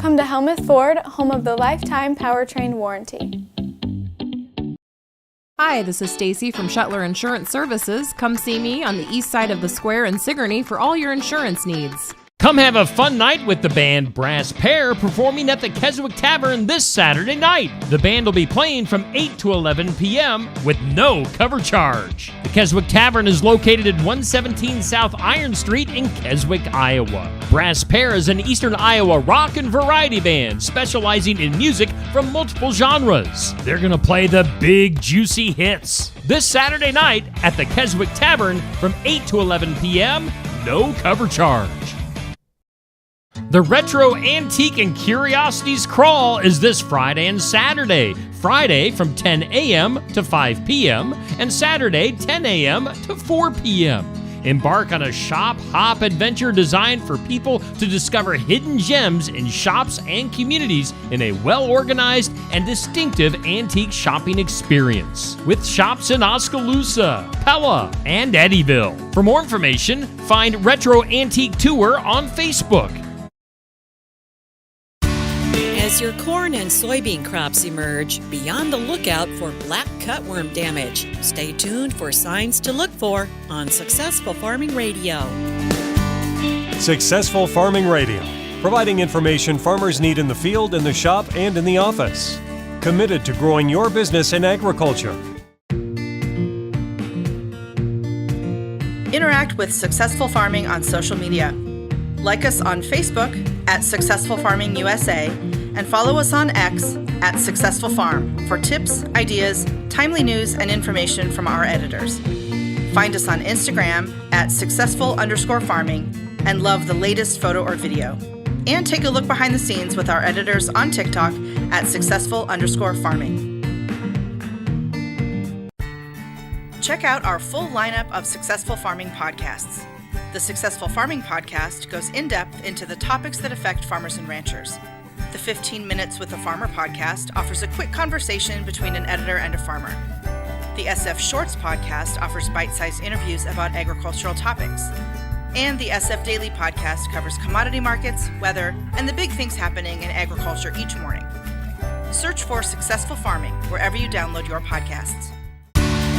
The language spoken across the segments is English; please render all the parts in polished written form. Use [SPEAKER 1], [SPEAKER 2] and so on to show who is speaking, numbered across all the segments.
[SPEAKER 1] Come to Helmuth Ford, home of the lifetime powertrain warranty.
[SPEAKER 2] Hi, this is Stacy from Shuttler Insurance Services. Come see me on the east side of the square in Sigourney for all your insurance needs.
[SPEAKER 3] Come have a fun night with the band Brass Pair performing at the Keswick Tavern this Saturday night. The band will be playing from 8 to 11 p.m. with no cover charge. The Keswick Tavern is located at 117 South Iron Street in Keswick, Iowa. Brass Pair is an Eastern Iowa rock and variety band specializing in music from multiple genres. They're going to play the big, juicy hits this Saturday night at the Keswick Tavern from 8 to 11 p.m. No cover charge. The Retro Antique and Curiosities Crawl is this Friday and Saturday. Friday from 10 a.m. to 5 p.m. and Saturday 10 a.m. to 4 p.m. Embark on a shop-hop adventure designed for people to discover hidden gems in shops and communities in a well-organized and distinctive antique shopping experience. With shops in Oskaloosa, Pella, and Eddyville. For more information, find Retro Antique Tour on Facebook.
[SPEAKER 4] As your corn and soybean crops emerge, be on the lookout for black cutworm damage. Stay tuned for signs to look for on Successful Farming Radio.
[SPEAKER 5] Successful Farming Radio, providing information farmers need in the field, in the shop, and in the office. Committed to growing your business in agriculture.
[SPEAKER 6] Interact with Successful Farming on social media. Like us on Facebook at Successful Farming USA and follow us on X at Successful Farm for tips, ideas, timely news, and information from our editors. Find us on Instagram at successful_farming and love the latest photo or video. And take a look behind the scenes with our editors on TikTok at successful_farming. Check out our full lineup of Successful Farming podcasts. The Successful Farming podcast goes in-depth into the topics that affect farmers and ranchers. The 15 Minutes with a Farmer podcast offers a quick conversation between an editor and a farmer. The SF Shorts podcast offers bite-sized interviews about agricultural topics. And the SF Daily podcast covers commodity markets, weather, and the big things happening in agriculture each morning. Search for Successful Farming wherever you download your podcasts.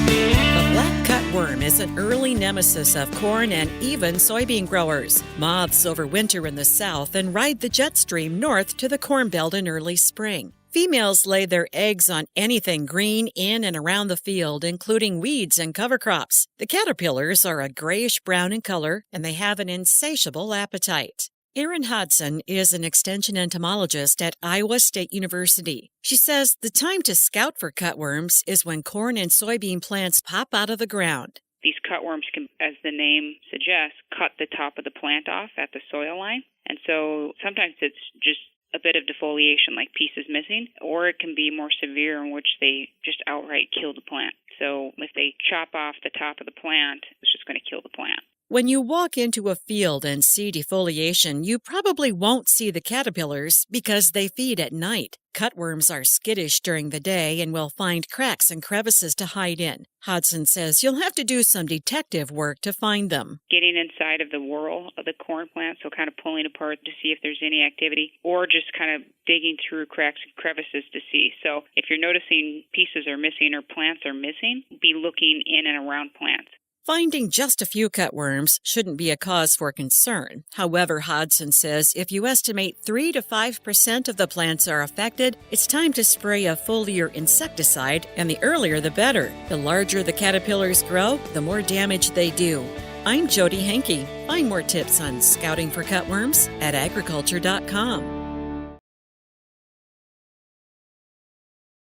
[SPEAKER 4] The black cutworm is an early nemesis of corn and even soybean growers. Moths overwinter in the south and ride the jet stream north to the corn belt in early spring. Females lay their eggs on anything green in and around the field, including weeds and cover crops. The caterpillars are a grayish-brown in color, and they have an insatiable appetite. Erin Hodson is an extension entomologist at Iowa State University. She says the time to scout for cutworms is when corn and soybean plants pop out of the ground.
[SPEAKER 7] These cutworms can, as the name suggests, cut the top of the plant off at the soil line. And so sometimes it's just a bit of defoliation, like pieces missing, or it can be more severe in which they just outright kill the plant. So if they chop off the top of the plant, it's just going to kill the plant.
[SPEAKER 4] When you walk into a field and see defoliation, you probably won't see the caterpillars because they feed at night. Cutworms are skittish during the day and will find cracks and crevices to hide in. Hodson says you'll have to do some detective work to find them.
[SPEAKER 7] Getting inside of the whorl of the corn plant, so kind of pulling apart to see if there's any activity, or just kind of digging through cracks and crevices to see. So if you're noticing pieces are missing or plants are missing, be looking in and around plants.
[SPEAKER 4] Finding just a few cutworms shouldn't be a cause for concern. However, Hodson says if you estimate 3 to 5% of the plants are affected, it's time to spray a foliar insecticide, and the earlier the better. The larger the caterpillars grow, the more damage they do. I'm Jody Henke. Find more tips on scouting for cutworms at agriculture.com.